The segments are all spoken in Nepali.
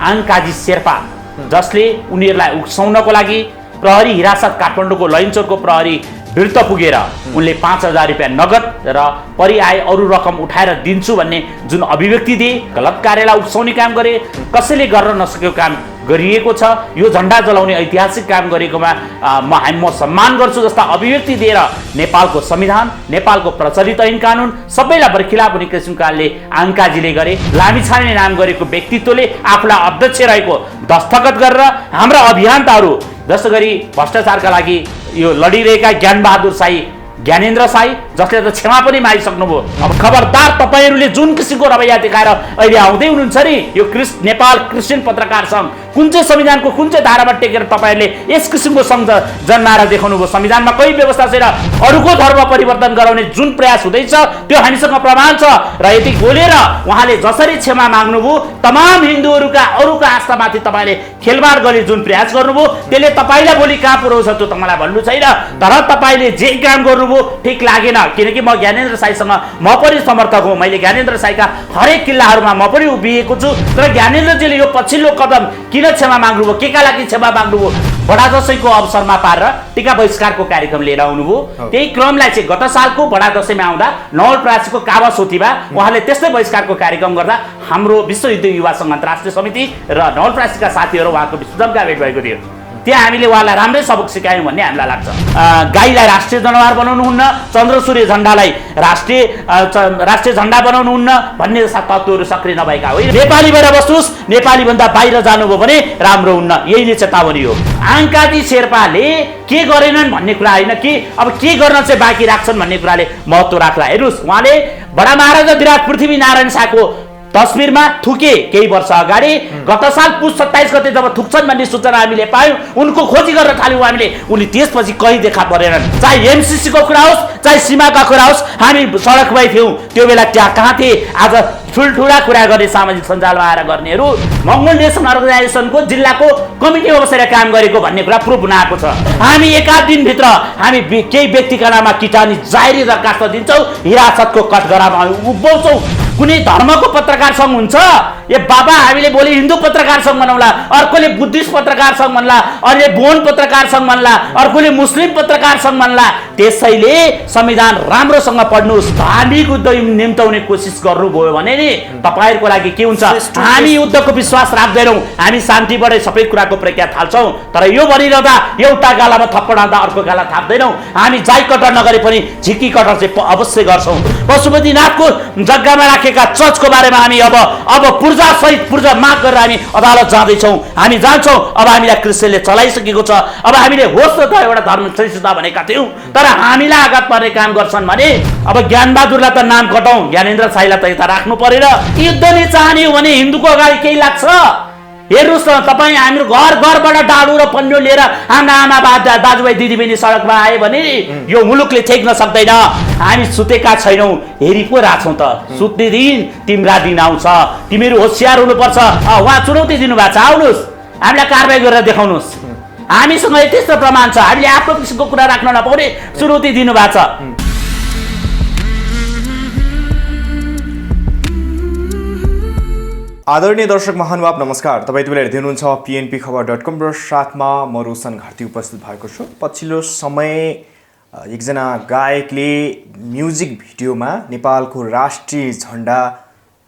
आङकाजी शेर्पा जसले उनीहरूलाई उक्साउनको लागि प्रहरी हिरासत काठमाडौँको लैनचौरको प्रहरी भिर्त पुगेर उनले 5,000 रुपियाँ नगद र परिआए अरू रकम उठाएर दिन्छु भन्ने जुन अभिव्यक्ति दिए, गलत कार्यलाई उक्साउने काम गरे, कसैले गर्न नसकेको काम गरिएको छ। यो झण्डा जलाउने ऐतिहासिक काम गरेकोमा म सम्मान गर्छु जस्ता अभिव्यक्ति दिएर नेपालको संविधान, नेपालको प्रचलित ऐन कानुन सबैलाई बर्खिलाप हुने किसिमकाले आङकाजीले गरे। लामिछाने नाम गरेको व्यक्तित्वले आफूलाई अध्यक्ष रहेको दस्तखत गरेर हाम्रा अभियन्ताहरू जस्तो गरी भ्रष्टाचारका लागि यो लडिरहेका ज्ञानबहादुर साई, ज्ञानेन्द्र साई जसले त क्षमा पनि मागिसक्नुभयो। अब खबरदार तपाईहरूले जुन किसिमको रवैया देखाएर अहिले आउँदै हुनुहुन्छ नि, यो नेपाल क्रिस्चियन पत्रकार सङ्घ कुन चाहिँ संविधानको कुन चाहिँ धारामा टेकेर तपाईहरूले यस किसिमको सङ्घ जन्माएर देखाउनु भयो। संविधानमा कोही व्यवस्था छैन। अरूको धर्म परिवर्तन गराउने जुन प्रयास हुँदैछ त्यो हामीसँग प्रमाण छ र यति बोलेर उहाँले जसरी क्षमा माग्नुभयो, तमाम हिन्दूहरूका अरूका आस्थामाथि तपाईँले खेलबाड गर्ने जुन प्रयास गर्नुभयो त्यसले तपाईँलाई भोलि कहाँ पुर्याउँछ त्यो त मलाई भन्नु छैन। तर तपाईँले जे काम गर्नुभयो ठिक लागेन, किनकि म ज्ञानेन्द्र साईसँग म पनि समर्थक हुँ। मैले ज्ञानेन्द्र साईका हरेक किल्लाहरूमा म पनि उभिएको छु। तर ज्ञानेन्द्रजीले यो पछिल्लो कदम किन क्षमा माग्नुभयो, केका लागि क्षमा माग्नुभयो? बडा दशैंको अवसरमा पारेर टीका बहिष्कारको कार्यक्रम लिएर आउनुभयो। त्यही क्रमलाई चाहिँ गत सालको बडा दशैंमा आउँदा नवलपरासीको कावासोतीमा उहाँले त्यस्तै बहिष्कारको कार्यक्रम गर्दा हाम्रो विश्वयुद्ध युवा सङ्घ अन्तर्राष्ट्रिय समिति र नवलपरासीका साथीहरू उहाँको विश्वजमका भेट भएको थियो। त्यहाँ हामीले उहाँलाई राम्रै सबक सिकायौँ भन्ने हामीलाई लाग्छ। गाईलाई राष्ट्रिय जनावर बनाउनुहुन्न, चन्द्रसूर्य झण्डालाई राष्ट्रिय झण्डा बनाउनुहुन्न भन्ने जस्ता तत्त्वहरू सक्रिय नभएका हो। नेपाली भएर बस्नुहोस्, नेपाली भन्दा बाहिर जानुभयो भने राम्रो हुन्न, यही नै चेतावनी हो। आङकाजी शेर्पाले के गरेनन् भन्ने कुरा होइन कि अब के गर्न चाहिँ बाँकी राख्छन् भन्ने कुराले महत्त्व राख्ला। हेर्नुहोस्, उहाँले बडा महाराजा विराट पृथ्वीनारायण शाहको तस्बिरमा थुके केही वर्ष अगाडि। गत साल पुस 27 गते जब थुक्छन् भन्ने सूचना हामीले पायौँ, उनको खोजी गर्न थाल्यौँ हामीले, उनी त्यसपछि कहीँ देखा परेनन्। चाहे एमसीसीको कुरा होस्, चाहे सीमाका कुरा होस्, हामी सडकमै थियौँ। त्यो बेला त्यहाँ कहाँ थिए? आज ठुल्ठुला कुरा गर्ने सामाजिक सञ्जालमा आएर गर्नेहरू मङ्गोल नेसन अर्गनाइजेसनको जिल्लाको कमिटीमा बसेर काम गरेको भन्ने कुरा प्रुफ हुन आएको छ। हामी एकाध दिनभित्र हामी केही व्यक्तिका नाममा किटानी जाहेरी दरखास्त दिन्छौँ, हिरासतको कठघरामा उभ्याउँछौँ। कुनै धर्मको पत्रकार सङ्घ हुन्छ? ए बाबा, हामीले भोलि हिन्दू पत्रकार सङ्घ बनाउला, अर्कोले बुद्धिस्ट पत्रकार सङ्घ भन्ला, अर्कोले बोन पत्रकार सङ्घ भन्ला, अर्कोले मुस्लिम पत्रकार सङ्घ भन्ला। त्यसैले संविधान राम्रोसँग पढ्नुहोस्। धार्मिक युद्ध निम्ताउने कोसिस गर्नुभयो भने नि तपाईँहरूको लागि के हुन्छ? हामी युद्धको विश्वास राख्दैनौँ, हामी शान्तिबाटै सबै कुराको प्रक्रिया थाल्छौँ। तर यो भनिरहँदा एउटा गालामा थप्पड हाल्दा अर्को गाला थाप्दैनौँ। हामी जाई कटर नगरे पनि झिकी कटर चाहिँ अवश्य गर्छौँ। पशुपतिनाथको जग्गामा राखेका चर्चको बारेमा हामी अब पूर्जा सहित पूर्जा माग गरेर हामी अदालत जाँदैछौँ। हामी जान्छौँ। अब हामीलाई क्रिस्चियनले चलाइसकेको छ। अब हामीले होस् त एउटा धर्म सहिष्णुता भनेका थियौँ, तर हामीलाई आघात पर्ने काम गर्छन् भने अब ज्ञानबहादुरलाई त नाम कटाउँ, ज्ञानेन्द्र साईलाई त यता राख्नु परेन। युद्ध नै चाहने हो भने हिन्दूको अगाडि केही लाग्छ? हेर्नुहोस् न, तपाईँ हाम्रो घरबाट डाडु र पन्यो लिएर हाम्रा आमा दाजुभाइ दिदीबहिनी सडकमा आयो भने यो मुलुकले ठेक्न सक्दैन। हामी सुतेका छैनौँ, हेरि पो राछौँ त। सुत्ने दिन तिम्रा दिन आउँछ, तिमीहरू होसियार हुनुपर्छ। उहाँ चुनौती दिनुभएको छ, आउनुहोस् हामीलाई कारबाही गरेर देखाउनुहोस्। हामीसँग यथेष्ट प्रमाण छ। हामीले आफ्नो किसिमको कुरा राख्न नपाउने चुनौती दिनुभएको छ। आदरणीय दर्शक महानुभाव नमस्कार। तपाईँ हेर्दै हुनुहुन्छ pnpkhabar.com र साथमा म रोशन घार्ती उपस्थित भएको छु। पछिल्लो समय एकजना गायकले म्युजिक भिडियोमा नेपालको राष्ट्रिय झण्डा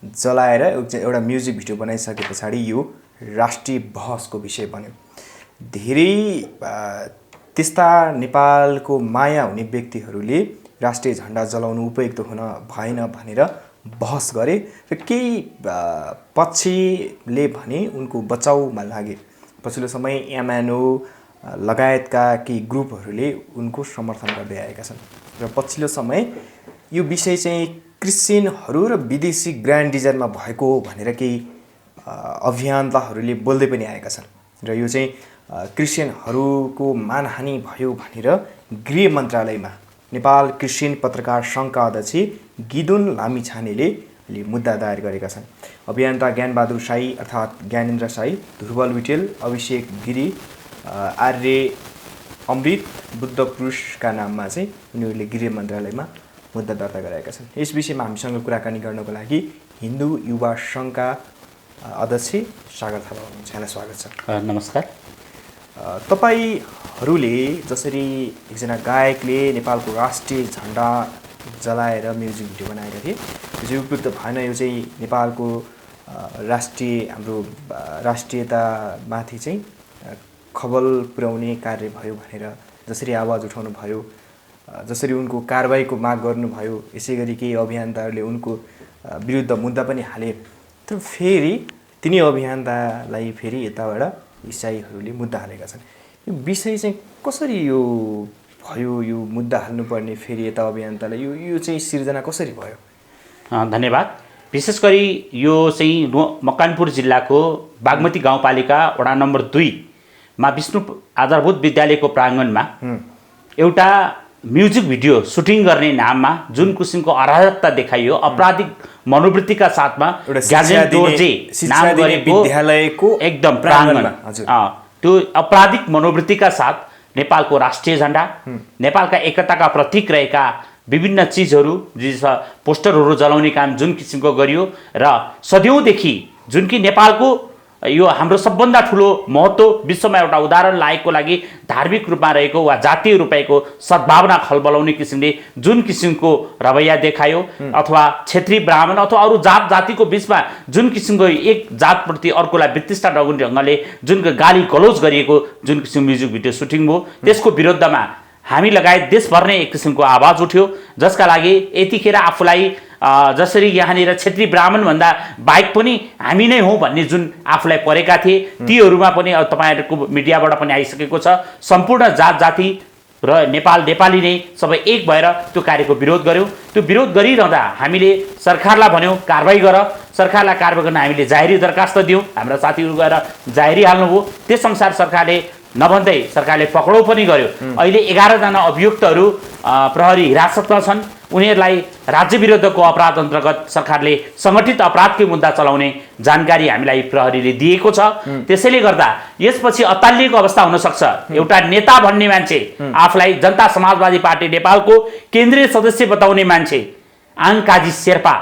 जलाएर एउटा म्युजिक भिडियो बनाइसके पछाडि यो राष्ट्रिय बहसको विषय बन्यो। धेरै त्यस्ता नेपालको माया हुने व्यक्तिहरूले राष्ट्रिय झण्डा जलाउनु उपयुक्त हुन भएन भनेर बहस गरे र केही पक्षले भने उनको बचाउमा लागे। पछिल्लो समय एमएनओ लगायतका केही ग्रुपहरूले उनको समर्थन गर्दै आएका छन् र पछिल्लो समय यो विषय चाहिँ क्रिस्चियनहरू र विदेशी ग्रान्ड डिजाइनमा भएको हो भनेर केही अभियन्ताहरूले बोल्दै पनि आएका छन् र यो चाहिँ क्रिस्चियनहरूको मानहानि भयो भनेर गृह मन्त्रालयमा नेपाल क्रिस्चियन पत्रकार सङ्घका अध्यक्ष गिदोन लामिछानेले मुद्दा दायर गरेका छन्। अभियन्ता ज्ञानबहादुर साई अर्थात् ज्ञानेन्द्र साई, ध्रुव विटेल, अभिषेक गिरी, आर्य अमृत बुद्ध पुरुषका नाममा चाहिँ उनीहरूले गृह मन्त्रालयमा मुद्दा दर्ता गराएका छन्। यस विषयमा हामीसँग कुराकानी गर्नको लागि हिन्दू युवा सङ्घका अध्यक्ष सागर थापा हुनुहुन्छ। यहाँलाई स्वागत छ। नमस्कार। तपाईँहरूले जसरी एकजना गायकले नेपालको राष्ट्रिय झन्डा जलाएर म्युजिक भिडियो बनाएका थिए, यो चाहिँ उपयुक्त भएन, यो चाहिँ नेपालको हाम्रो राष्ट्रियतामाथि चाहिँ खबल पुर्याउने कार्य भयो भनेर जसरी आवाज उठाउनु भयो, जसरी उनको कारबाहीको माग गर्नुभयो, यसै गरी केही अभियन्ताहरूले उनको विरुद्ध मुद्दा पनि हाले, तर फेरि तिनी अभियन्तालाई फेरि यताबाट इसाईहरूले मुद्दा हालेका छन्। यो विषय चाहिँ कसरी यो भयो, यो मुद्दा हाल्नुपर्ने फेरि यता अभियन्तालाई यो चाहिँ सिर्जना कसरी भयो? धन्यवाद। विशेष गरी यो चाहिँ मकवानपुर जिल्लाको बागमती गाउँपालिका वडा नम्बर 2 मा विष्णु आधारभूत विद्यालयको प्राङ्गणमा एउटा म्युजिक भिडियो सुटिङ गर्ने नाममा जुन किसिमको अराजकता देखाइयो, अपराधिक मनोवृत्तिका साथमा ग्याजेन दोर्जे नाम गरेको विद्यालयको एकदम प्राङ्गण, त्यो अपराधिक मनोवृत्तिका साथ नेपालको राष्ट्रिय झण्डा, नेपालका एकताका प्रतीक रहेका विभिन्न चिजहरू पोस्टरहरू जलाउने काम जुन किसिमको गरियो र सदियौँदेखि जुन कि नेपालको यो हाम्रो सबभन्दा ठुलो महत्त्व विश्वमा एउटा उदाहरण लायकको लागि धार्मिक रूपमा रहेको वा जातीय रूपैको सद्भावना खलबलाउने किसिमले जुन किसिमको रवैया देखायो, अथवा क्षेत्री ब्राह्मण अथवा अरू जात जातिको बिचमा जुन किसिमको एक जातप्रति अर्कोलाई वित्तिष्ट नगुने ढङ्गले जुन गाली गलौज गरिएको जुन किसिमको म्युजिक भिडियो सुटिङ भयो, त्यसको विरुद्धमा हामी लगायत देशभर नै एक किसिमको आवाज उठ्यो, जसका लागि यतिखेर आफूलाई जसरी यहाँनिर क्षेत्री ब्राह्मण भन्दा बाहेक पनि हामी नै हौँ भन्ने जुन आफूलाई परेका थिए, तीहरूमा पनि तपाईँहरूको मिडियाबाट पनि आइसकेको छ। सम्पूर्ण जात जाति र नेपाली नै सबै एक भएर त्यो कार्यको विरोध गर्यौँ। त्यो विरोध गरिरहँदा हामीले सरकारलाई भन्यौँ कारबाही गर। सरकारलाई कारबाही गर्न हामीले जाहेरी दरखास्त दियौँ, हाम्रा साथीहरू गएर जाहेरी हाल्नुभयो। त्यसअनुसार सरकारले नभन्दै सरकारले पक्राउ पनि गर्यो। अहिले 11 जना अभियुक्तहरू प्रहरी हिरासतमा छन्। उनीहरूलाई राज्य विरुद्धको अपराध अन्तर्गत सरकारले सङ्गठित अपराधकै मुद्दा चलाउने जानकारी हामीलाई प्रहरीले दिएको छ। त्यसैले गर्दा यसपछि अत्तालिएको अवस्था हुन सक्छ। एउटा नेता भन्ने मान्छे, आफूलाई जनता समाजवादी पार्टी नेपालको केन्द्रीय सदस्य बताउने मान्छे आङकाजी शेर्पा,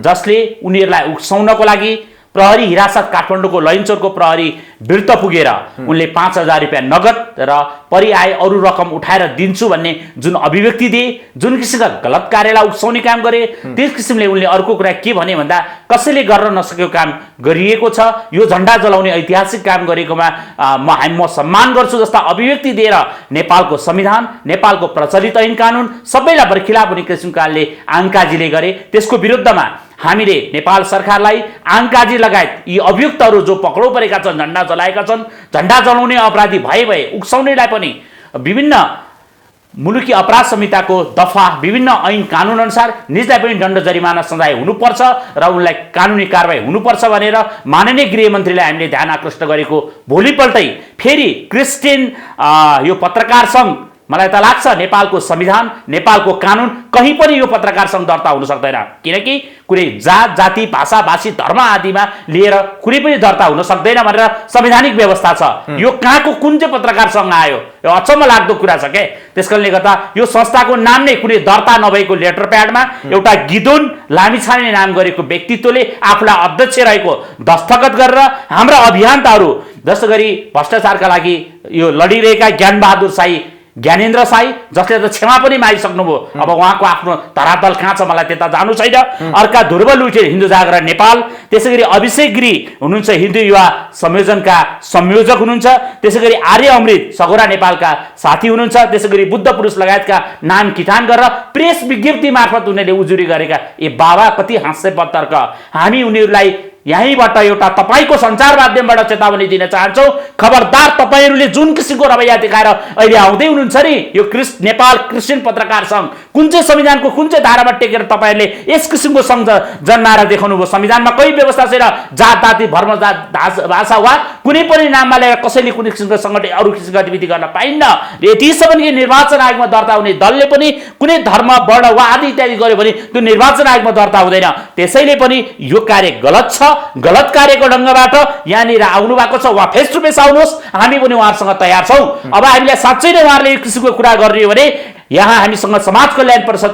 जसले उनीहरूलाई उक्साउनको लागि प्रहरी हिरासत काठमाडौँको लैनचौरको प्रहरी बिर्त पुगेर उनले 5,000 रुपियाँ नगद र परिआए अरू रकम उठाएर दिन्छु भन्ने जुन अभिव्यक्ति दिए, जुन किसिमका गलत कार्यलाई उक्साउने काम गरे, त्यस किसिमले उनले अर्को कुरा के भने भन्दा कसैले गर्न नसकेको काम गरिएको छ। यो झन्डा जलाउने ऐतिहासिक काम गरेकोमा म सम्मान गर्छु जस्ता अभिव्यक्ति दिएर नेपालको संविधान, नेपालको प्रचलित ऐन कानुन सबैलाई बर्खिलाफ हुने किसिमकाले आङकाजीले गरे। त्यसको विरुद्धमा हामीले नेपाल सरकारलाई आङकाजी लगायत यी अभियुक्तहरू जो पक्राउ परेका छन्, झन्डा जलाएका छन्, झन्डा जलाउने अपराधी भए उक्साउनेलाई पनि विभिन्न मुलुकी अपराध संहिताको दफा विभिन्न ऐन कानुन अनुसार निजलाई पनि दण्ड जरिमाना सजाय हुनुपर्छ र उनलाई कानुनी कारबाही हुनुपर्छ भनेर माननीय गृहमन्त्रीलाई हामीले ध्यान आकृष्ट गरेको भोलिपल्टै फेरि क्रिस्चियन यो पत्रकार सङ्घ, मलाई त लाग्छ नेपालको संविधान, नेपालको कानुन कहीँ पनि यो पत्रकार सङ्घ दर्ता हुन सक्दैन, किनकि कुनै जात जाति भाषा भाषी धर्म आदिमा लिएर कुनै पनि दर्ता हुन सक्दैन भनेर संवैधानिक व्यवस्था छ। यो कहाँको कुन चाहिँ पत्रकार सङ्घ आयो? यो अचम्म लाग्दो कुरा छ के। त्यसकारणले गर्दा यो संस्थाको नाम नै कुनै दर्ता नभएको लेटर प्याडमा एउटा गिदोन लामिछाने नाम गरेको व्यक्तित्वले आफूलाई अध्यक्ष रहेको दस्तखत गरेर हाम्रा अभियन्ताहरू, जस्तो गरी भ्रष्टाचारका लागि यो लडिरहेका ज्ञानबहादुर साई, ज्ञानेन्द्र साई, जसले त क्षमा पनि मागिसक्नुभयो, अब उहाँको आफ्नो धरातल कहाँ छ मलाई त्यता जानु छैन। अर्का ध्रुव लुइटे हिन्दू जागरण नेपाल, त्यसै गरी अभिषेक गिरी हुनुहुन्छ हिन्दू युवा संयोजनका संयोजक हुनुहुन्छ, त्यसै गरी आर्य अमृत सगोरा नेपालका साथी हुनुहुन्छ, त्यसै गरी बुद्ध पुरुष लगायतका नाम किटान गरेर प्रेस विज्ञप्ति मार्फत उनीहरूले उजुरी गरेका बाबा कति हास्यपद तर्क। हामी उनीहरूलाई यहीँबाट एउटा तपाईँको सञ्चार माध्यमबाट चेतावनी दिन चाहन्छौँ, खबरदार तपाईँहरूले जुन किसिमको रवैया देखाएर अहिले आउँदै हुनुहुन्छ नि, यो नेपाल क्रिस्चियन पत्रकार सङ्घ कुन चाहिँ संविधानको कुन चाहिँ धारामा टेकेर तपाईँहरूले यस किसिमको सङ्घ जन्माएर देखाउनु भयो? संविधानमा कही व्यवस्था छैन जात जाति धर्म भाषा वा कुनै पनि नाममा लिएर कसैले कुनै किसिमको सङ्गठन अरू किसिमको गतिविधि गर्न पाइन्न। यतिसम्म कि निर्वाचन आयोगमा दर्ता हुने दलले पनि कुनै धर्म वर्ण वा आदि इत्यादि गर्यो भने त्यो निर्वाचन आयोगमा दर्ता हुँदैन। त्यसैले पनि यो कार्य गलत छ। गलत कार्यको ढङ्गबाट यहाँनिर आउनु भएको छ, उहाँ फेस टु फेस आउनुहोस्, हामी पनि उहाँहरूसँग तयार छौँ। अब हामीलाई साँच्चै नै उहाँहरूले यो किसिमको कुरा गर्ने हो भने यहाँ हामीसँग समाज कल्याण परिषद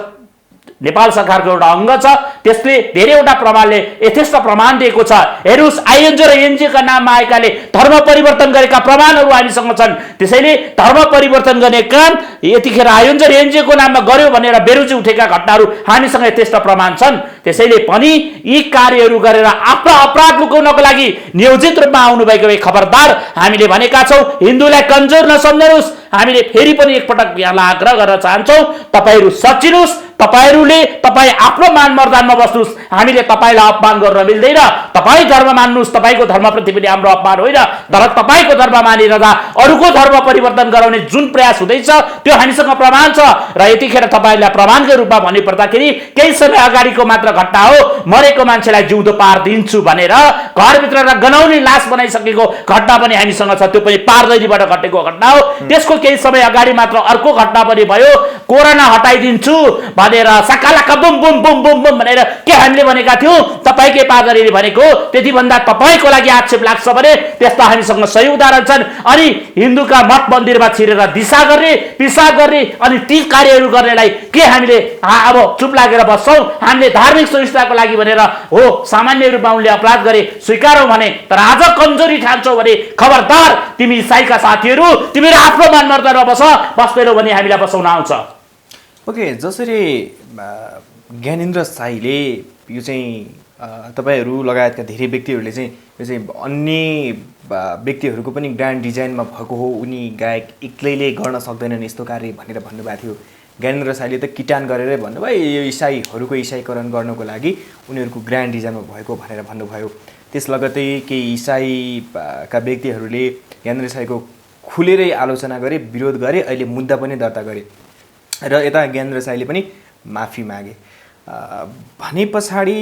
नेपाल सरकारको एउटा अङ्ग छ, त्यसले धेरैवटा प्रमाणले यथेष्ट प्रमाण दिएको छ। हेर्नुहोस्, आइएनजी र एनजीका नाममा आएकाले धर्म परिवर्तन गरेका प्रमाणहरू हामीसँग छन्। त्यसैले धर्म परिवर्तन गर्ने काम यतिखेर आइएनजी र एनजीको नाममा गर्यो भनेर बेरुजी उठेका घटनाहरू हामीसँग यथेष्ट प्रमाण छन्। त्यसैले पनि यी कार्यहरू गरेर आफ्नो अपराध लुकाउनको लागि नियोजित रूपमा आउनुभएको भए खबरदार। हामीले भनेका छौँ, हिन्दूलाई कमजोर नसम्झनुहोस्। हामीले फेरि पनि एकपटक यहाँलाई आग्रह गर्न चाहन्छौँ, तपाईँहरू सचिनुहोस्। तपाईँ आफ्नो मान मर्दानमा बस्नुहोस्। हामीले तपाईँलाई अपमान गर्न मिल्दैन। तपाईँ धर्म मान्नुहोस्, तपाईँको धर्मप्रति पनि हाम्रो अपमान होइन। तर तपाईँको धर्म मानिरहँदा अरूको धर्म परिवर्तन गराउने जुन प्रयास हुँदैछ त्यो हामीसँग प्रमाण छ। र यतिखेर तपाईँलाई प्रमाणको रूपमा भन्नुपर्दाखेरि केही समय अगाडिको मात्र घटना हो। मरेको मान्छेलाई जिउँदो पारिदिन्छु भनेर घरभित्र गनाउने लास बनाइसकेको घटना पनि हामीसँग छ। त्यो पनि पारदैरीबाट घटेको घटना हो। त्यसको केही समय अगाडि मात्र अर्को घटना पनि भयो। कोरोना हटाइदिन्छु भनेर सकालाका बुम बुम बुम बुम बुम भनेर के हामीले भनेका थियौँ? तपाईँकै पादरीले भनेको। त्यति भन्दा तपाईँको लागि आक्षेप लाग्छ भने त्यस्ता हामीसँग सही उदाहरण छन्। अनि हिन्दूका मठ मन्दिरमा छिरेर दिशा गर्ने, पिसाब गर्ने अनि ती कार्यहरू गर्नेलाई के हामीले अब चुप लागेर बस्छौँ? हामीले धार्मिक सहिष्णुताको लागि भनेर हो सामान्य रूपमा उनले अपराध गरे स्वीकारौँ भने, तर आज कमजोरी ठान्छौ भने खबरदार। तिमी इसाईका साथीहरू, तिमीहरू आफ्नो मनमर्दनमा बस्दैनौ भने हामीलाई बसाउन आउँछ। ओके, जसरी ज्ञानेन्द्र साईले यो चाहिँ तपाईँहरू लगायतका धेरै व्यक्तिहरूले चाहिँ यो चाहिँ अन्य व्यक्तिहरूको पनि ग्रान्ड डिजाइनमा भएको हो, उनी गायक एक्लैले गर्न सक्दैनन् यस्तो कार्य भनेर भन्नुभएको थियो। ज्ञानेन्द्र साईले त किटान गरेरै भन्नुभयो, यो इसाईहरूको इसाईकरण गर्नको लागि उनीहरूको ग्रान्ड डिजाइनमा भएको भनेर भन्नुभयो। त्यस लगत्तै केही इसाईका व्यक्तिहरूले ज्ञानेन्द्र साईको खुलेरै आलोचना गरे, विरोध गरे, अहिले मुद्दा पनि दर्ता गरे र यता ज्ञानेन्द्र साईले पनि माफी मागे। भने पछाडि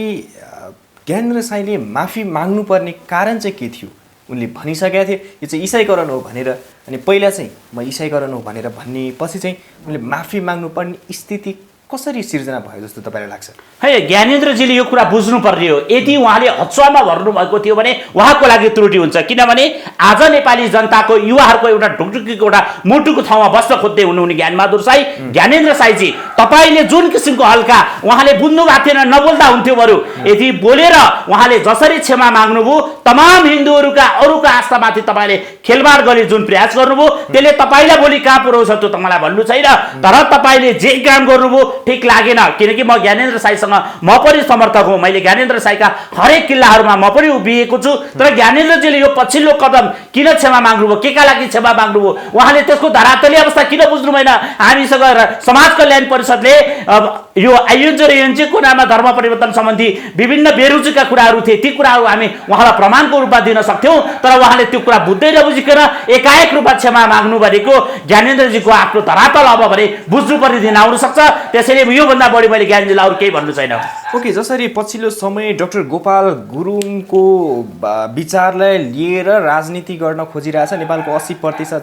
ज्ञानेन्द्र साईले माफी माग्नुपर्ने कारण चाहिँ के थियो? उनले भनिसकेका थिए यो चाहिँ इसाईकरण हो भनेर, अनि पहिला चाहिँ म इसाईकरण हो भनेर भन्ने पछि चाहिँ उनले माफी माग्नुपर्ने स्थिति कसरी सिर्जना भयो जस्तो तपाईँलाई लाग्छ? है, ज्ञानेन्द्रजीले यो कुरा बुझ्नुपर्ने हो। यदि उहाँले हचुवामा भर्नुभएको थियो भने उहाँको लागि त्रुटि हुन्छ। किनभने आज नेपाली जनताको युवाहरूको एउटा ढुकढुकीको एउटा मुटुको ठाउँमा बस्न खोज्दै हुनुहुने ज्ञानबहादुर साई, ज्ञानेन्द्र साईजी, तपाईँले जुन किसिमको हल्का उहाँले बुझ्नु भएको थिएन, नबोल्दा हुन्थ्यो बरु। यदि बोलेर उहाँले जसरी क्षमा माग्नुभयो, तमाम हिन्दूहरूका अरूका आस्थामाथि तपाईँले खेलबाड गर्ने जुन प्रयास गर्नुभयो त्यसले तपाईँलाई भोलि कहाँ पुर्याउँछ त्यो त मलाई भन्नु छैन। तर तपाईँले जे काम गर्नुभयो ठिक लागेन। किनकि म ज्ञानेन्द्र साईसँग म पनि समर्थक हुँ। मैले ज्ञानेन्द्र साईका हरेक किल्लाहरूमा म पनि उभिएको छु। तर ज्ञानेन्द्रजीले यो पछिल्लो कदम किन क्षमा माग्नुभयो, केका लागि क्षमा माग्नुभयो, उहाँले त्यसको धरातली अवस्था किन बुझ्नु भएन? हामीसँग समाज कल्याण परिषदले यो आइएनजी र एनजीको नाममा धर्म परिवर्तन सम्बन्धी विभिन्न बेरुजुका कुराहरू थिए, ती कुराहरू हामी उहाँलाई प्रमाणको रूपमा दिन सक्थ्यौँ। तर उहाँले त्यो कुरा बुझ्दै नबुझिकन एकाएक रूपमा क्षमा माग्नु भनेको ज्ञानेन्द्रजीको आफ्नो धरातल अब भने बुझ्नुपर्ने दिन आउन सक्छ। त्यसैले योभन्दा बढी मैले ज्ञानजीलाई अरू केही भन्नु छैन। ओके, जसरी पछिल्लो समय डाक्टर गोपाल गुरुङको विचारलाई लिएर राजनीति गर्न खोजिरहेछ, नेपालको 80%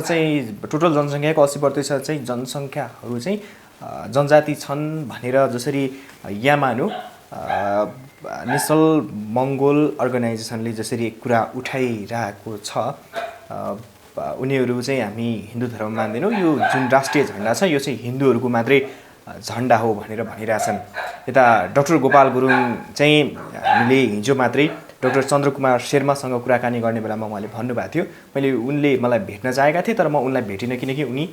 चाहिँ टोटल जनसङ्ख्याको 80% चाहिँ जनसङ्ख्याहरू चाहिँ जनजाति छन् भनेर जसरी यामानु नेसनल मङ्गोल अर्गनाइजेसनले जसरी कुरा उठाइरहेको छ, उनीहरू चाहिँ हामी हिन्दू धर्म मान्दैनौँ, यो जुन राष्ट्रिय झन्डा छ यो चाहिँ हिन्दूहरूको मात्रै झन्डा हो भनेर भनिरहेछन्। यता डाक्टर गोपाल गुरुङ चाहिँ हामीले हिजो मात्रै डाक्टर चन्द्रकुमार शर्मासँग कुराकानी गर्ने बेलामा उहाँले भन्नुभएको थियो, उनले मलाई भेट्न चाहेका थिए तर म उनलाई भेटिनँ किनकि उनी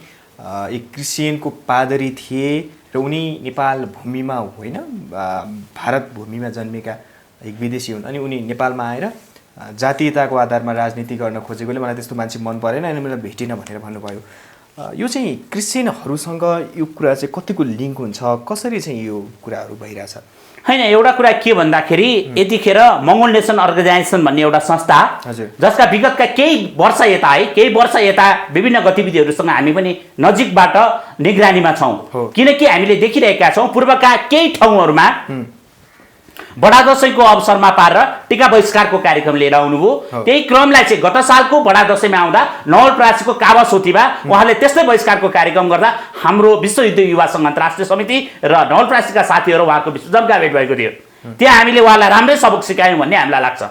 एक क्रिस्चियनको पादरी थिए र उनी नेपाल भूमिमा होइन भारत भूमिमा जन्मेका एक विदेशी हुन्। अनि उनी नेपालमा आएर जातीयताको आधारमा राजनीति गर्न खोजेकोले मलाई त्यस्तो मान्छे मन परेन अनि मलाई भेटिन भनेर भन्नुभयो। यो चाहिँ क्रिस्चियनहरूसँग यो कुरा चाहिँ कतिको लिङ्क हुन्छ, कसरी चाहिँ यो कुराहरू भइरहेछ? होइन, एउटा कुरा के भन्दाखेरि यतिखेर मङ्गोल नेसन अर्गनाइजेसन भन्ने एउटा संस्था जसका विगतका केही वर्ष यता विभिन्न गतिविधिहरूसँग हामी पनि नजिकबाट निगरानीमा छौँ। किनकि हामीले देखिरहेका छौँ पूर्वका केही ठाउँहरूमा बडा दशैंको अवसरमा पारेर टीका बहिष्कारको कार्यक्रम लिएर आउनुभयो। त्यही क्रमलाई चाहिँ गत सालको बडा दशैंमा आउँदा नवलपरासीको कावासोतीमा उहाँले त्यस्तै बहिष्कारको कार्यक्रम गर्दा हाम्रो विश्व युद्ध युवा सङ्घ अन्तर्राष्ट्रिय समिति र नवलपरासीका साथीहरू उहाँको विश्वजमका भेट भएको थियो। त्यहाँ हामीले उहाँलाई राम्रै सबक सिकायौँ भन्ने हामीलाई लाग्छ।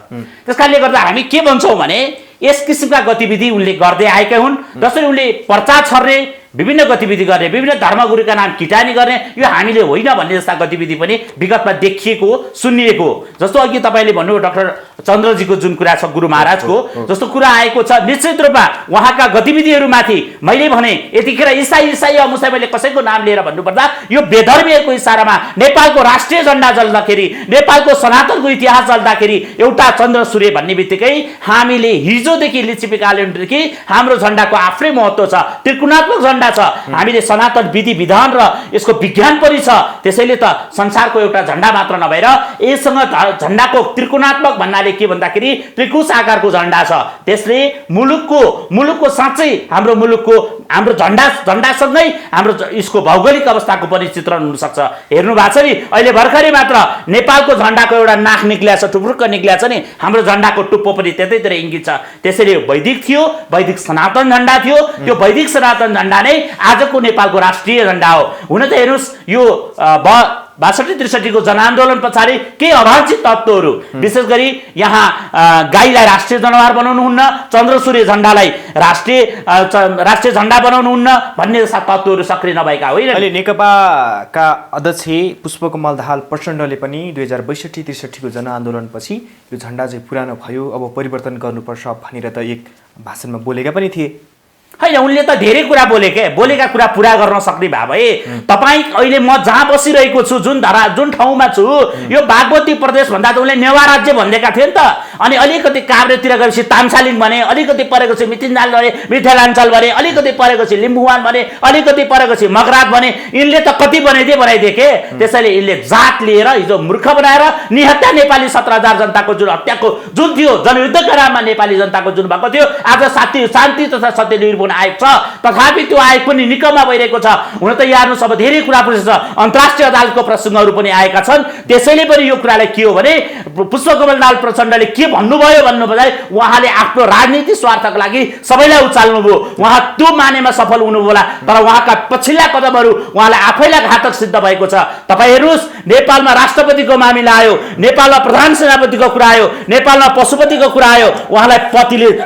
त्यसकारणले गर्दा हामी के भन्छौँ भने यस किसिमका गतिविधि उनले गर्दै आएका हुन्। जसरी उनले पर्चा छर्ने विभिन्न गतिविधि गर्ने, विभिन्न धर्मगुरुका नाम किटानी गर्ने, यो हामीले होइन भन्ने जस्ता गतिविधि पनि विगतमा देखिएको सुनिएको। जस्तो अघि तपाईँले भन्नुभयो डाक्टर चन्द्रजीको जुन कुरा छ गुरु महाराजको, जस्तो कुरा आएको छ, निश्चित रूपमा उहाँका गतिविधिहरूमाथि मैले भने यतिखेर इसाई मुसाई मैले कसैको नाम लिएर भन्नुपर्दा यो बेधर्मीहरूको इसारामा नेपालको राष्ट्रिय झण्डा जल्दाखेरि, नेपालको सनातनको इतिहास जल्दाखेरि एउटा चन्द्र सूर्य भन्ने बित्तिकै हामीले हिजोदेखि लिच्छवी कालदेखि हाम्रो झण्डाको आफ्नै महत्त्व छ, त्रिकोणात्मक झण्डा छ। हामीले सनातन विधि विधान र यसको विज्ञान पनि छ। त्यसैले त संसारको एउटा झण्डा मात्र नभएर यससँग झण्डाको त्रिकोणात्मक भन्नाले के भन्दाखेरि त्रिकुश आकारको झण्डा छ। त्यसले मुलुकको साँच्चै हाम्रो झण्डासँगै हाम्रो यसको भौगोलिक अवस्थाको पनि चित्रण हुन सक्छ। हेर्नु भएको छ नि, अहिले भर्खरै मात्र नेपालको झण्डाको एउटा नाक निक्लिया छ, टुप्रुक्क निक्लिया छ नि, हाम्रो झण्डाको टुप्पो पनि त्यतैतिर इङ्गित छ। त्यसैले वैदिक थियो, वैदिक सनातन झण्डा थियो। त्यो वैदिक सनातन झण्डा नै आजको नेपालको राष्ट्रिय झण्डा हो। हुन त हेर्नुहोस्, यो 62-63 को जनआन्दोलन पछाडि केही अवांछित तत्त्वहरू, विशेष गरी यहाँ गाईलाई राष्ट्रिय जनावर बनाउनुहुन्न, चन्द्र सूर्य झण्डालाई राष्ट्रिय झण्डा बनाउनुहुन्न भन्ने जस्ता तत्त्वहरू सक्रिय नभएका होइन। अहिले नेकपाका अध्यक्ष पुष्पकमल दाहाल प्रचण्डले पनि 2062-63 को जनआन्दोलनपछि यो झण्डा चाहिँ पुरानो भयो, अब परिवर्तन गर्नुपर्छ भनेर त एक भाषणमा बोलेका पनि थिए। होइन, उनले त धेरै कुरा बोलेका कुरा पुरा गर्न सक्ने भए भए तपाईँ अहिले म जहाँ बसिरहेको छु, जुन ठाउँमा छु, यो बागमती प्रदेश भन्दा त उनले नेवा राज्य भनिदिएका थिए नि त। अनि अलिकति काभ्रेतिर गएपछि तामसालिङ भने, अलिकति परेको चाहिँ मिथिलाञ्चल भने, अलिकति परेको चाहिँ लिम्बुवान भने, अलिकति परेको चाहिँ मगरात भने, यिनले त कति बनाइदिए के। त्यसैले यिनले जात लिएर हिजो मूर्ख बनाएर निहत्या नेपाली 17,000 जनताको जुन हत्याको जुन थियो, जनयुद्धका नाममा नेपाली जनताको जुन भएको थियो, आज शान्ति तथा सत्य निर्माण आयोग छ, तथापि त्यो आयोग पनि निकममा भइरहेको छ। हुन त यहाँ सब धेरै कुरा पुगेको छ, अन्तर्राष्ट्रिय अदालतको प्रसङ्गहरू पनि आएका छन्। त्यसैले पनि यो कुरालाई के हो भने पुष्पकमल दाहाल प्रचण्डले के भन्नुभयो भन्नुभयो, उहाँले आफ्नो राजनीतिक स्वार्थको लागि सबैलाई उचाल्नुभयो। उहाँ त्यो मानेमा सफल हुनुभयो होला, तर उहाँका पछिल्ला कदमहरू उहाँलाई आफैलाई घातक सिद्ध भएको छ। तपाईँ हेर्नुहोस्, नेपालमा राष्ट्रपतिको मामिला आयो, नेपालमा प्रधान सेनापतिको कुरा आयो, नेपालमा पशुपतिको कुरा आयो। उहाँलाई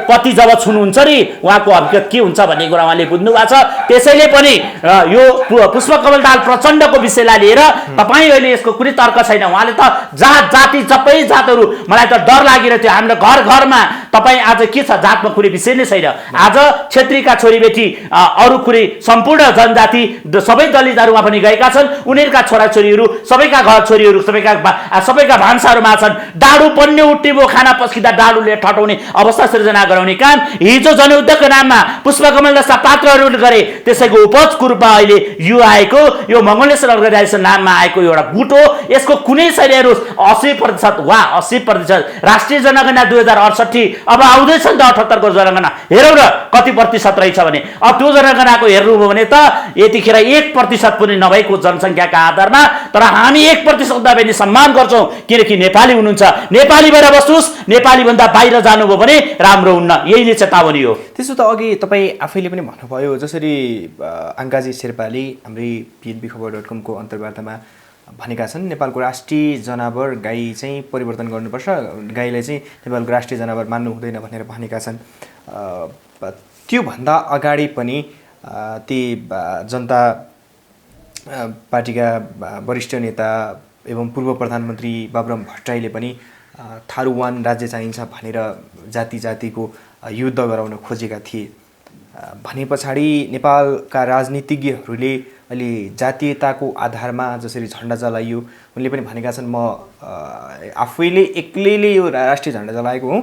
पति जब छुनुहुन्छ नि, उहाँको हकीकत के हुन्छ भन्ने कुरा उहाँले बुझ्नु भएको छ। त्यसैले पनि यो पुष्पकमल दाहाल प्रचण्डको विषयलाई लिएर तपाईँ अहिले यसको कुनै तर्क छैन। उहाँले त जाति सबै जातहरू, मलाई त डर लागिरहेको थियो। हाम्रो घरमा तपाईँ आज के छ, जातमा कुनै विषय नै छैन। आज क्षेत्रीका छोरीबेटी, अरू कुनै सम्पूर्ण जनजाति सबै दलितहरूमा पनि गएका छन्। उनीहरूका छोराछोरीहरू, सबैका घर छोरीहरू, सबैका भान्साहरूमा छन्। डाडु पन्ने उठ्ने खाना पस्किँदा डाडुले ठटाउने अवस्था सृजना गराउने काम हिजो जनयुद्धको नाममा पुष्पकमल जस्ता पात्रहरू गरे। त्यसैको उपजको रूपमा अहिले यो आएको, यो मङ्गलेश्वर अर्गनाइजेसन नाममा आएको एउटा गुट हो। यसको कुनै छैन। 80% वा 80% राष्ट्रिय जनगणना 2068, अब आउँदैछ नि त 78 को जनगणना, हेरौँ न कति प्रतिशत रहेछ भने। अब त्यो जनगणनाको हेर्नुभयो भने त यतिखेर 1% पनि नभएको जनसङ्ख्याका आधारमा, तर हामी 1% पनि सम्मान गर्छौँ, किनकि नेपाली हुनुहुन्छ। नेपाली भएर बस्नुहोस्, नेपाली भन्दा बाहिर जानुभयो भने राम्रो हुन्न। यही नै चेतावनी हो। त्यसो त अघि तपाईँ आफैले पनि भन्नुभयो, जसरी अङ्गाजी शेर्पाले हाम्रै PNB-खबर.com को अन्तर्वार्तामा भनेका छन्, नेपालको राष्ट्रिय जनावर गाई चाहिँ परिवर्तन गर्नुपर्छ, गाईलाई चाहिँ नेपालको राष्ट्रिय जनावर मान्नु हुँदैन भनेर भनेका छन्। त्योभन्दा अगाडि पनि ती जनता पार्टीका वरिष्ठ नेता एवं पूर्व प्रधानमन्त्री बाबुराम भट्टराईले पनि थारूवान राज्य चाहिन्छ भनेर जातिको युद्ध गराउन खोजेका थिए। भने पछाडि नेपालका राजनीतिज्ञहरूले अहिले जातीयताको आधारमा जसरी झण्डा जलाइयो, उनले पनि भनेका छन्, म आफैले एक्लैले यो राष्ट्रिय झण्डा जलाएको हुँ,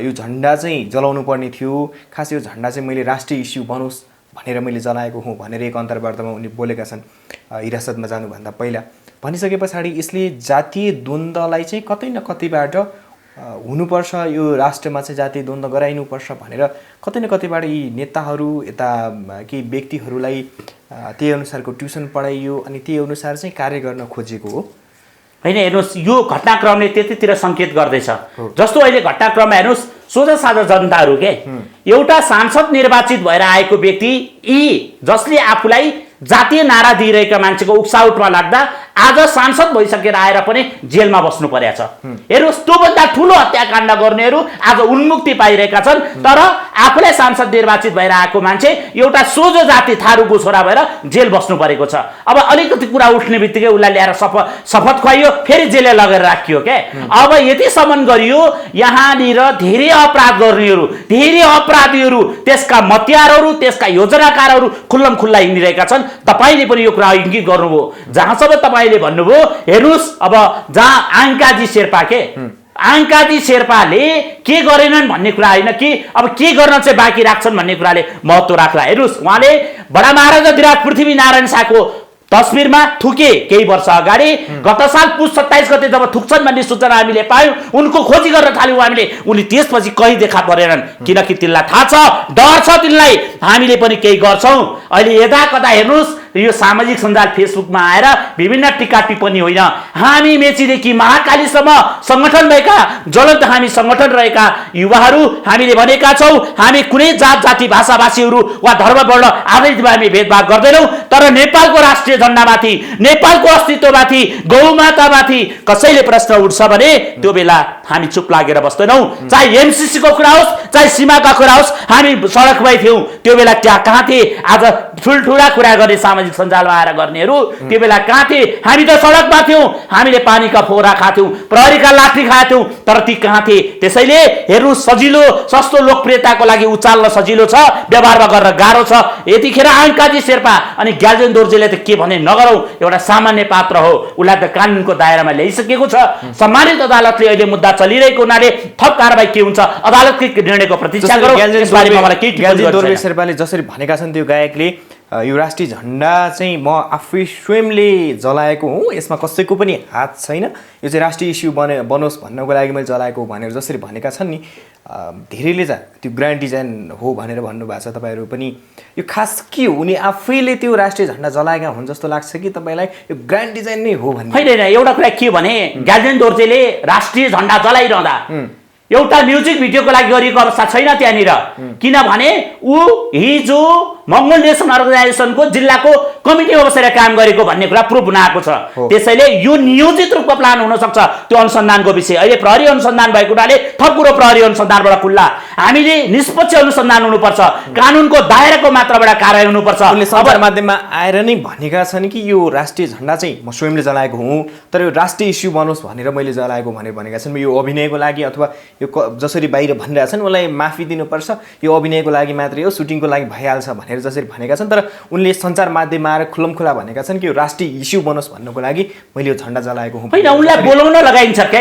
यो झण्डा चाहिँ जलाउनु पर्ने थियो, खास यो झण्डा चाहिँ मैले राष्ट्रिय इस्यु बनोस् भनेर मैले जलाएको हुँ भनेर एक अन्तर्वार्तामा उनले बोलेका छन् हिरासतमा जानुभन्दा पहिला। भनिसके पछाडि यसले जातीय द्वन्द्वलाई चाहिँ कतै न कतैबाट हुनुपर्छ, यो राष्ट्रमा चाहिँ जातीय द्वन्द्व गराइनुपर्छ भनेर कतै न कतैबाट यी नेताहरू यता केही व्यक्तिहरूलाई त्यही अनुसारको ट्युसन पढाइयो अनि त्यही अनुसार चाहिँ कार्य गर्न खोजेको हो। होइन, हेर्नुहोस्, यो घटनाक्रमले त्यतितिर सङ्केत गर्दैछ। जस्तो अहिले घटनाक्रममा हेर्नुहोस्, सोझा साझा जनताहरू के एउटा सांसद निर्वाचित भएर आएको व्यक्ति, यी जसले आफूलाई जातीय नारा दिइरहेका मान्छेको उक्साउटमा लाग्दा आज सांसद भइसकेर आएर पनि जेलमा बस्नु परेको छ। हेर्नुहोस्, त्योभन्दा ठुलो हत्याकाण्ड गर्नेहरू आज उन्मुक्ति पाइरहेका छन्। तर आफूलाई सांसद निर्वाचित भएर आएको मान्छे एउटा सोझो जाति थारूको छोरा भएर जेल बस्नु परेको छ। अब अलिकति कुरा उठ्ने बित्तिकै उसलाई ल्याएर शपथ खुवाइयो, फेरि जेलले लगेर राखियो क्या। अब यतिसम्म गरियो, यहाँनिर धेरै अपराध गर्नेहरू, धेरै अपराधीहरू, त्यसका मतियारहरू, त्यसका योजनाकारहरू खुल्लम खुल्ला हिँडिरहेका छन्। तपाईँले पनि यो कुरा इङ्गित गर्नुभयो। जहाँसम्म तपाईँले भन्नुभयो, हेर्नुहोस् अब जहाँ आङ्काजी शेर्पा आङ्काजी शेर्पाले के गरेनन् भन्ने कुरा होइन कि अब के गर्न चाहिँ बाँकी राख्छन् भन्ने कुराले महत्त्व राख्ला। हेर्नुहोस्, उहाँले बडा महाराजा विराट पृथ्वीनारायण शाहको तस्बिरमा थुके केही वर्ष अगाडि। गत साल पुस 27 गते जब थुक्छन् भन्ने सूचना हामीले पायौँ, उनको खोजी गर्न थाल्यौँ हामीले। उनी त्यसपछि कहीँ देखा परेनन्, किनकि तिनलाई थाहा छ, डर छ तिनलाई, हामीले पनि केही गर्छौँ। अहिले यता कता हेर्नुहोस्, यो सामाजिक सञ्जाल फेसबुकमा आएर विभिन्न टिका टिप्पणी होइन, हामी मेचीदेखि महाकालीसम्म सङ्गठन भएका, ज्वलन्त हामी सङ्गठन रहेका युवाहरू हामीले भनेका छौँ, हामी कुनै जात जाति भाषाभाषीहरू वा धर्म वर्ण आधारितमा हामी भेदभाव गर्दैनौँ। तर नेपालको राष्ट्रिय झन्डामाथि, नेपालको अस्तित्वमाथि, गौमातामाथि कसैले प्रश्न उठ्छ भने त्यो बेला हामी चुप लागेर बस्दैनौँ। चाहे एमसिसीको कुरा होस्, चाहे सीमाका कुरा होस्, हामी सडकमै थियौँ। त्यो बेला कहाँ थिए? आज ठुल्ठुला कुरा गर्ने सामाजिक सञ्जालमा आएर गर्नेहरू त्यो बेला कहाँ थिए? हामी त सडकमा थियौँ, हामीले पानीका फोहरा खाथ्यौँ, प्रहरीका लाठी खाथ्यौँ, तर ती कहाँ थिए? त्यसैले हेर्नु, सजिलो सस्तो लोकप्रियताको लागि उचाल्न सजिलो छ, व्यवहारमा गर्न गाह्रो छ। यतिखेर आङ्काजी शेर्पा अनि ग्याल्जेन दोर्जेले त के भने नगरौँ, एउटा सामान्य पात्र हो, उसलाई त कानुनको दायरामा ल्याइसकेको छ। सम्मानित अदालतले अहिले मुद्दा चलिरहेको हुनाले थप कारबाही के हुन्छ अदालतकै निर्णयको प्रतीक्षा गरौँ। यसबारेमा मलाई केही टिप्पणी गर्नु छैन। शेर्पाले जसरी भनेका छन्, त्यो गायकले यो राष्ट्रिय झन्डा चाहिँ म आफै स्वयंले जलाएको हुँ, यसमा कसैको पनि हात छैन, यो चाहिँ राष्ट्रिय इस्यु बनोस् भन्नको लागि मैले जलाएको भनेर जसरी भनेका छन् नि, धेरैले त्यो ग्रान्ड डिजाइन हो भनेर भन्नुभएको छ। तपाईँहरू पनि यो खास के हो, उनी आफैले त्यो राष्ट्रिय झन्डा जलाएका हुन् जस्तो लाग्छ कि तपाईँलाई यो ग्रान्ड डिजाइन नै हो भन्ने? होइन, एउटा कुरा के भने, ग्याल्जेन दोर्जेले राष्ट्रिय झन्डा जलाइरहँदा एउटा म्युजिक भिडियोको लागि गरिएको अवस्था छैन त्यहाँनिर, किनभने ऊ हिजो मङ्गोल नेसन अर्गनाइजेसनको जिल्लाको कमिटीमा बसेर काम गरेको भन्ने कुरा प्रुफ हुन आएको छ। त्यसैले यो नियोजित रूपमा प्लान हुन सक्छ। त्यो अनुसन्धानको विषय अहिले प्रहरी अनुसन्धान भएको हुनाले थप कुरो प्रहरी अनुसन्धानबाट खुल्ला। हामीले निष्पक्ष अनुसन्धान हुनुपर्छ, कानुनको दायराको मात्राबाट कारवाही हुनुपर्छ। उनले सञ्चार माध्यममा आएर नै भनेका छन् कि यो राष्ट्रिय झन्डा चाहिँ म स्वयंले जलाएको हुँ, तर यो राष्ट्रिय इस्यु बनोस् भनेर मैले जलाएको भनेर भनेका छन्। यो अभिनयको लागि अथवा यो जसरी बाहिर भनिरहेछन् उनलाई माफी दिनुपर्छ, यो अभिनयको लागि मात्रै हो, सुटिङको लागि भइहाल्छ भनेर जसरी भनेका छन्। तर उनले सञ्चार माध्यममा आएर खुलमखुला भनेका छन् कि यो राष्ट्रिय इस्यु बनोस् भन्नको लागि मैले यो झन्डा जलाएको हुँ। होइन, उनलाई बोलाउन लगाइन्छ क्या,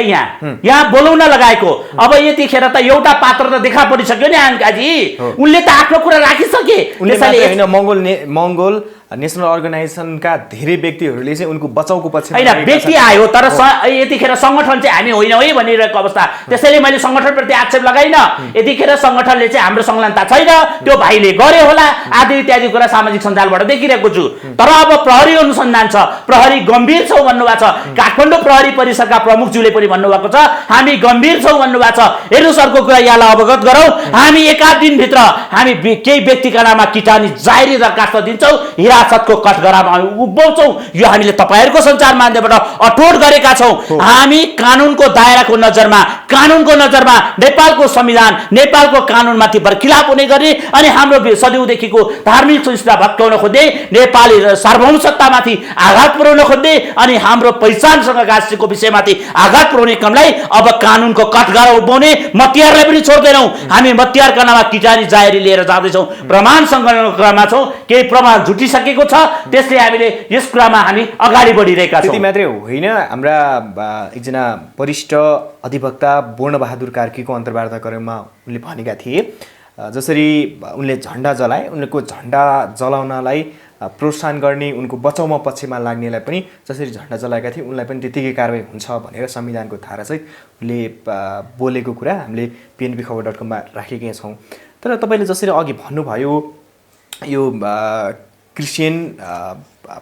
यहाँ बोलाउन लगाएको। अब यतिखेर त एउटा पात्र त देखा परिसक्यो नि आङ्काजी, उनले त आफ्नो कुरा राखिसके। होइन, मङ्गोल नेसनल अर्गनाइजेसनका धेरै व्यक्तिहरूले चाहिँ उनको बचाउको पक्षमा होइन, व्यक्ति आयो, तर यतिखेर सङ्गठन चाहिँ हामी होइन है भनिरहेको अवस्था। त्यसैले मैले सङ्गठनप्रति आक्षेप लगाइनँ। यतिखेर सङ्गठनले चाहिँ हाम्रो संलग्नता छैन, त्यो भाइले गरे होला आदि इत्यादि कुरा सामाजिक सञ्जालबाट देखिरहेको छु। तर अब प्रहरी अनुसन्धान छ, प्रहरी गम्भीर छौँ भन्नुभएको छ। काठमाडौँ प्रहरी परिसरका प्रमुखज्यूले पनि भन्नुभएको छ हामी गम्भीर छौँ भन्नुभएको छ। हेर्नुहोस्, अर्को कुरा यहाँलाई अवगत गरौँ, हामी एकाध दिनभित्र हामी केही व्यक्तिका नाममा किटानी जाहेरी दरखास्त दिन्छौँ, हिरासतको कठघरामा उभ्याउँछौँ। यो हामीले तपाईँहरूको सञ्चार माध्यमबाट अठोट गरेका छौँ। हामी कानुनको दायराको नजरमा, कानुनको नजरमा नेपालको संविधान, नेपालको कानुनमाथि बर्खिलाप हुने गर्ने अनि हाम्रो सदैवदेखिको धार्मिक संस्था भत्काउन खोज्दै, नेपाली सार्वभौमसत्तामाथि आघात पुर्याउन खोज्दै अनि हाम्रो पहिचानसँग गाँसेको विषयमाथि आघात पुर्याउने क्रमलाई अब कानुनको कठघरा उभ्याउने मतियारलाई पनि छोड्दैनौँ। हामी मतियारका नाममा किटानी जाहेरी लिएर जाँदैछौँ, प्रमाण सङ्कलनको क्रममा छौँ, केही प्रमाण जुटिसकेको छ। त्यसले हामीले यस कुरामा हामी अगाडि बढिरहेका छौँ। त्यति मात्रै होइन, हाम्रा एकजना वरिष्ठ अधिवक्ता पूर्णबहादुर कार्कीको अन्तर्वार्ता कार्यक्रममा उनले भनेका थिए जसरी उनले झन्डा जलाए, उनको झन्डा जलाउनलाई प्रोत्साहन गर्ने, उनको बचाउमा पक्षमा लाग्नेलाई पनि जसरी झन्डा जलाएका थिए उनलाई पनि त्यतिकै कारवाही हुन्छ भनेर संविधानको धारा चाहिँ उनले बोलेको कुरा हामीले pnbkhबर.com मा राखेकै छौँ। तर तपाईँले जसरी अघि भन्नुभयो, यो क्रिस्चियन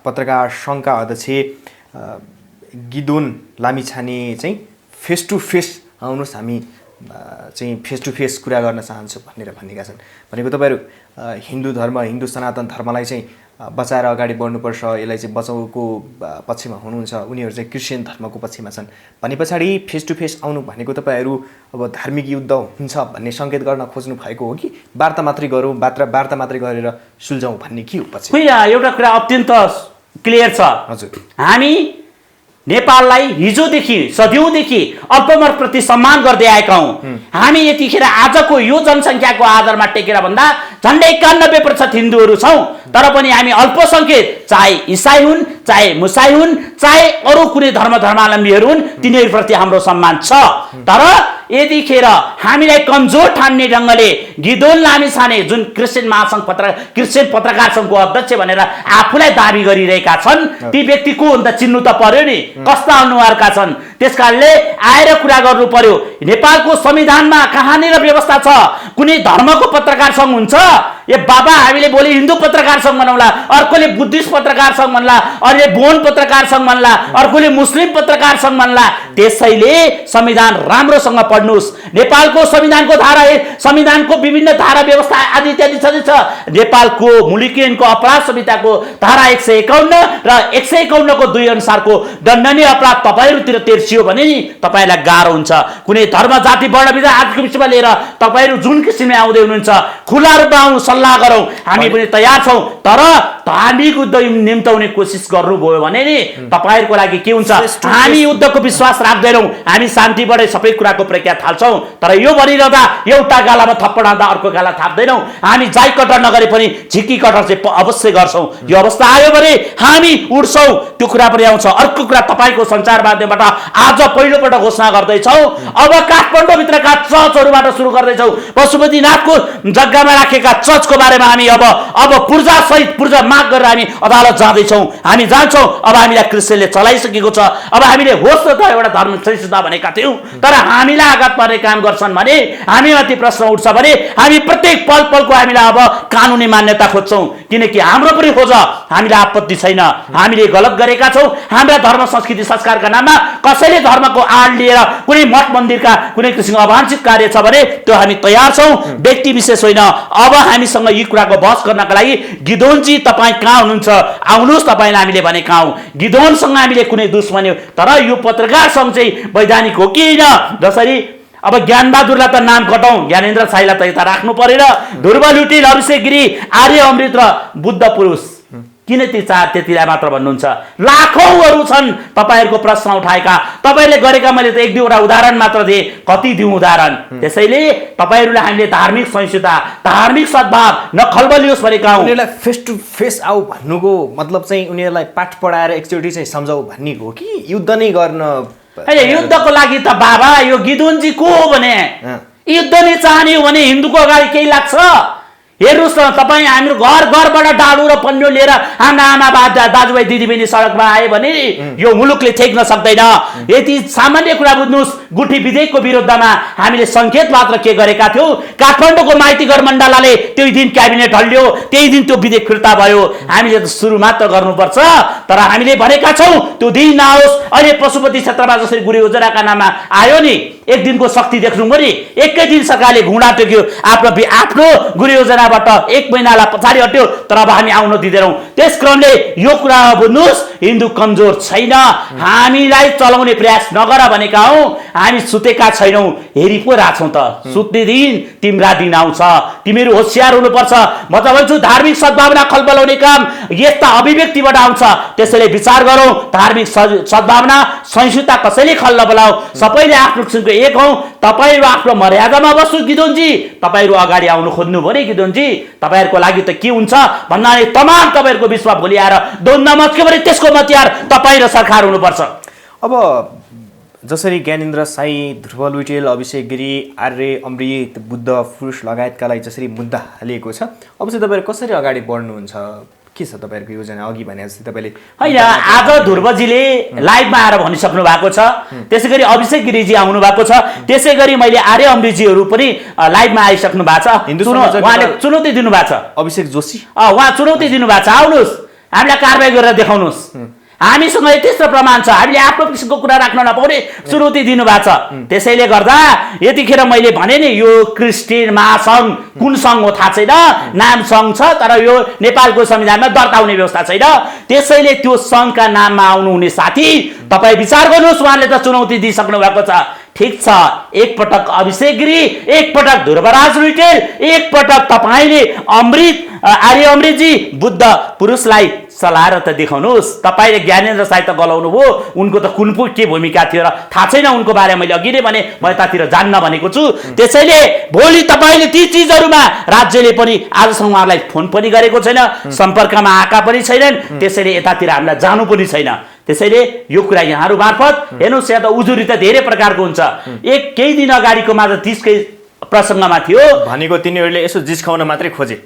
पत्रकार सङ्घका अध्यक्ष गिदोन लामिछाने चाहिँ फेस टु फेस आउनुहोस्, हामी चाहिँ फेस टु फेस कुरा गर्न चाहन्छु भनेर भनेका छन्। भनेको तपाईँहरू हिन्दू धर्म, हिन्दू सनातन धर्मलाई चाहिँ बचाएर अगाडि बढ्नुपर्छ, यसलाई चाहिँ बचाउको पक्षमा हुनुहुन्छ, उनीहरू चाहिँ क्रिस्चियन धर्मको पक्षमा छन् भने पछाडि फेस टु फेस आउनु भनेको तपाईँहरू अब धार्मिक युद्ध हुन्छ भन्ने सङ्केत गर्न खोज्नु भएको हो कि वार्ता मात्रै गरौँ, वार्ता मात्रै गरेर सुल्झौँ भन्ने के हो पछि? एउटा कुरा अत्यन्त क्लियर छ। हजुर, हामी नेपाललाई हिजोदेखि सदियौँदेखि अल्पमतप्रति सम्मान गर्दै आएका हौँ। हामी यतिखेर आजको यो जनसङ्ख्याको आधारमा टेकेर भन्दा झन्डै 91% हिन्दूहरू छौँ, तर पनि हामी अल्पसङ्ख्यक, चाहे इसाई हुन्, चाहे मुसाई हुन्, चाहे अरू कुनै धर्मावलम्बीहरू हुन्, तिनीहरूप्रति हाम्रो सम्मान छ। तर यतिखेर हामीलाई कमजोर ठान्ने ढङ्गले गिदोन लामिछाने जुन क्रिस्चियन पत्रकार सङ्घको अध्यक्ष भनेर आफूलाई दाबी गरिरहेका छन्, ती व्यक्ति को हुन् त चिन्नु त पर्यो नि, कस्ता अनुहारका छन्। त्यसकारणले आएर कुरा गर्नु पर्यो। नेपालको संविधानमा कहाँनिर व्यवस्था छ कुनै धर्मको पत्रकार सङ्घ हुन्छ? ए बाबा, हामीले भोलि हिन्दू पत्रकार सङ्घ बनाउला, अर्कोले बुद्धिस्ट पत्रकार सङ्घ भन्ला, अर्कोले बोन पत्रकार सङ्घ भन्ला, अर्कोले मुस्लिम पत्रकार सङ्घ भन्ला। त्यसैले संविधान राम्रोसँग पढ्नुहोस्। नेपालको संविधानको धारा, संविधानको विभिन्न धारा व्यवस्था आदि इत्यादि छ। नेपालको मुलुकी ऐनको अपराध संहिताको धारा 151 र 151 को 2 अनुसारको दण्डनीय अपराध तपाईँहरूतिर तेर्सियो भने नि तपाईँलाई गाह्रो हुन्छ। कुनै धर्म, जाति, वर्ण, विधा आदिको विषयमा लिएर तपाईँहरू जुन किसिमले आउँदै हुनुहुन्छ, खुला रूपमा आउनु, सल्लाह गरौँ, हामी पनि तयार छौँ। तर धार्मिक युद्ध निम्ताउने कोसिस गर्नुभयो भने नि तपाईँहरूको लागि के हुन्छ? हामी युद्धको विश्वास राख्दैनौँ, हामी शान्तिबाटै सबै कुराको प्रक्रिया थाल्छौँ। तर यो भनिरहँदा एउटा गालामा थप्पड हान्दा अर्को गाला थाप्दैनौँ। हामी जाई कटर नगरे पनि झिकी कटर चाहिँ अवश्य गर्छौँ। यो अवस्था आयो भने हामी उड्छौँ, त्यो कुरा पनि आउँछ। अर्को कुरा, तपाईँको सञ्चार माध्यमबाट आज पहिलोपल्ट घोषणा गर्दैछौँ, अब काठमाडौँभित्रका चर्चहरूबाट सुरु गर्दैछौँ। पशुपतिनाथको जग्गामा राखेका चर्चको बारेमा हामी अब पूर्जा सहित पूर्जा माग गरेर हामी अदालत जाँदैछौँ। हामी जान्छौँ। अब हामीलाई क्रिस्चियनले चलाइसकेको छ। अब हामीले होस् त एउटा धर्म सहिष्णुता भनेका थियौँ, तर हामीलाई आघात पर्ने काम गर्छन् भने, हामीमाथि प्रश्न उठ्छ भने हामी प्रत्येक पल पलको हामीलाई अब कानुनी मान्यता खोज्छौँ। किनकि हाम्रो पनि खोज, हामीलाई आपत्ति छैन। हामीले गलत गरेका छौँ। हाम्रा धर्म संस्कृति संस्कारका नाममा कसैले धर्मको आड लिएर कुनै मठ मन्दिरका कुनै किसिमको अवांछित कार्य छ भने त्यो हामी तयार छौँ, व्यक्ति विशेष होइन। अब हामीसँग यी कुराको बहस गर्नका लागि गिदोनजी तपाईँ कहाँ हुनुहुन्छ? आउनुहोस्, तपाईँलाई हामीले भनेका हौँ। गिदोनसँग हामीले कुनै दुश्मनी, तर यो पत्रकार सङ्घ चाहिँ वैधानिक हो कि होइन? जसरी अब ज्ञानबहादुरलाई त नाम कटाउँ, ज्ञानेन्द्र साईलाई त यता राख्नु परेन। ध्रुव लुटिल, अभिषेक गिरी, आर्य अमृत र बुद्ध पुरुष, किन ती त्यतिलाई मात्र भन्नुहुन्छ? लाखौँहरू छन् तपाईँहरूको प्रश्न उठाएका। तपाईँले गरेका मैले त 1-2वटा उदाहरण मात्र दिएँ, कति दिउँ उदाहरण? त्यसैले तपाईँहरूले हामीले धार्मिक सहिष्णुता, धार्मिक सद्भाव नखलबलियोस् भनेका हौँ। उनीहरूलाई फेस टु फेस आऊ भन्नुको मतलब चाहिँ उनीहरूलाई पाठ पढाएर एकचोटि चाहिँ सम्झाऊ भन्ने हो कि युद्ध नै गर्न? युद्धको लागि त बाबा यो गिदोनजी को हो भने? युद्ध नै चाहने हो भने हिन्दूको अगाडि केही लाग्छ? हेर्नुहोस् न, तपाईँ हाम्रो घरबाट डाडु र पन्यो लिएर हाम्रा आमा दाजुभाइ दिदीबहिनी सडकमा आए भने यो मुलुकले टेक्न सक्दैन। यति सामान्य कुरा बुझ्नुहोस्। गुठी विधेयकको विरुद्धमा हामीले सङ्केत मात्र के गरेका थियौँ? काठमाडौँको माइतीघर मण्डलाले त्यही दिन क्याबिनेट हल्लियो, त्यही दिन त्यो विधेयक फिर्ता भयो। हामीले त सुरु मात्र गर्नुपर्छ, तर हामीले भनेका छौँ त्यो दिन नआओस्। अहिले पशुपति क्षेत्रमा जसरी गुरु योजनाका नाममा आयो नि, एक दिनको शक्ति देख्नु पनि एकै दिन सरकारले घुँडा टेक्यो। आफ्नो गुरु योजना 1 महिनालाई पछाडि हट्यो, तर अब हामी आउन दिँदैनौँ। त्यस क्रमले यो कुरा बुझ्नुहोस्, हिन्दू कमजोर छैन। हामीलाई चलाउने प्रयास नगर भनेका हौँ। हामी सुतेका छैनौँ, हेरि पो राछौँ त। सुत्ने दिन तिम्रा दिन आउँछ, तिमीहरू होसियार हुनुपर्छ। म त भन्छु धार्मिक सद्भावना खलबलाउने काम यस्ता अभिव्यक्तिबाट आउँछ। त्यसैले विचार गरौँ, धार्मिक सद्भावना सहिष्णुता कसैले खल्ल बोलाऊ। सबैले आफ्नो किसिमको एक हौँ। तपाईँहरू आफ्नो मर्यादामा बस्नु गिदोनजी। तपाईँहरू अगाडि आउनु खोज्नु भने गिदोनजी, तपाईँहरूको लागि त के हुन्छ भन्नाले तमाम तपाईँहरूको विश्व भोलि आएर द्वन्द्व मच्क्यो भने त्यसको मतियार तपाईँ र सरकार हुनुपर्छ। अब जसरी ज्ञानेन्द्र साई, ध्रुव लुइटेल, अभिषेक गिरी, आर्य अमृत, बुद्ध पुरुष लगायतकालाई जसरी मुद्दा हालिएको छ, अब चाहिँ तपाईँहरू कसरी अगाडि बढ्नुहुन्छ? के छ तपाईँहरूको योजना? अघि भने जस्तै तपाईँले होइन, आज ध्रुवजीले लाइभमा आएर भनिसक्नु भएको छ, त्यसै गरी अभिषेक गिरीजी आउनु भएको छ, त्यसै गरी मैले आर्य अमृतजीहरू पनि लाइभमा आइसक्नु भएको छ। उहाँले चुनौती दिनुभएको छ। अभिषेक जोशी उहाँ चुनौती दिनुभएको छ, आउनुहोस् हामीलाई कारबाही गरेर देखाउनुहोस्। हामीसँग त्यस्तो प्रमाण छ, हामीले आफ्नो किसिमको कुरा राख्न नपाउने चुनौती दिनुभएको छ। त्यसैले गर्दा यतिखेर मैले भने नि यो क्रिस्चियन महासङ्घ कुन सङ्घ हो थाहा छैन, नाम सङ्घ छ तर यो नेपालको संविधानमा दर्ता हुने व्यवस्था छैन। त्यसैले त्यो सङ्घका नाममा आउनुहुने साथी तपाईँ विचार गर्नुहोस्, उहाँले त चुनौती दिइसक्नु भएको छ। ठिक छ, एकपटक अभिषेक गिरी, एकपटक ध्रुवराज रुइटेल, एकपटक तपाईँले आर्य अमृतजी बुद्ध पुरुषलाई चलाएर त देखाउनुहोस्। तपाईँले ज्ञानेन्द्र साई त गलाउनु भयो, उनको त कुन के भूमिका थियो र थाहा छैन उनको बारेमा, मैले अघि नै भने म यतातिर जान्न भनेको छु। त्यसैले भोलि तपाईँले ती चिजहरूमा राज्यले पनि आजसम्म उहाँलाई फोन पनि गरेको छैन, सम्पर्कमा आएका पनि छैनन्, त्यसैले यतातिर हामीलाई जानु पनि छैन। त्यसैले यो कुरा यहाँहरू मार्फत हेर्नुहोस्, यहाँ त उजुरी त धेरै प्रकारको हुन्छ। केही दिन अगाडिको मात्र 30कै प्रसङ्गमा थियो भनेको तिनीहरूले यसो जिस्काउन मात्रै खोजे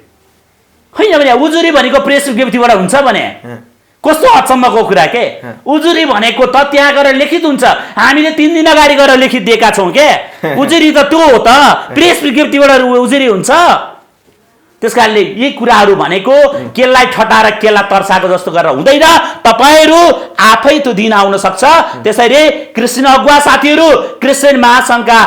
होइन भने उजुरी भनेको प्रेस विज्ञप्तिबाट हुन्छ भने कस्तो अचम्मको कुरा के। उजुरी भनेको त त्यहाँ गएर लिखित हुन्छ, हामीले 3 दिन अगाडि गएर लिखित दिएका छौँ के। उजुरी त त्यो हो त, प्रेस विज्ञप्तिबाट उजुरी हुन्छ। त्यस कारणले यी कुराहरू भनेको केलाई ठटाएर केला तर्साएको जस्तो गरेर हुँदैन। तपाईँहरू आफै त्यो दिन आउन सक्छ। त्यसैले क्रिस्चियन अगुवा साथीहरू, क्रिस्चियन महासङ्घका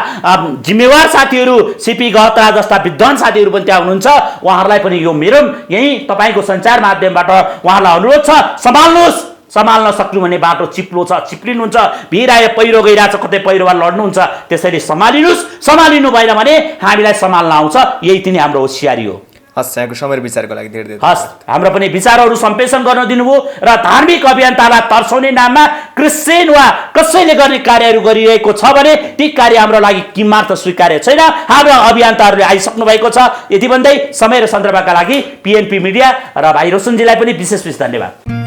जिम्मेवार साथीहरू, सिपी गहतरा जस्ता विद्वान साथीहरू पनि त्यहाँ हुनुहुन्छ, उहाँहरूलाई पनि यो मेरो यही तपाईँको सञ्चार माध्यमबाट उहाँहरूलाई अनुरोध छ, सम्हाल्नुहोस्। सम्हाल्न सक्नु भने बाटो चिप्लो छ, चिप्लिनुहुन्छ, भिरायो पहिरो गइरहेछ, कतै पहिरोमा लड्नुहुन्छ। त्यसैले सम्हालिनुहोस्, सम्हालिनु भएन भने हामीलाई सम्हाल्न आउँछ। यही तिनी हाम्रो होसियारी हो। हस्, यहाँको समय विचारको लागि धेरै धेरै हस्, हाम्रो पनि विचारहरू सम्प्रेषण गर्न दिनुभयो र धार्मिक अभियन्तालाई तर्साउने नाममा क्रिस्चियन वा कसैले गर्ने कार्यहरू गरिरहेको छ भने ती कार्य हाम्रो लागि किमार्थ स्वीकार्य छैन। हाम्रो अभियन्ताहरूले आइसक्नु भएको छ। यति भन्दै समय र सन्दर्भका लागि PNP मिडिया र भाइ रोशनजीलाई पनि विशेष धन्यवाद।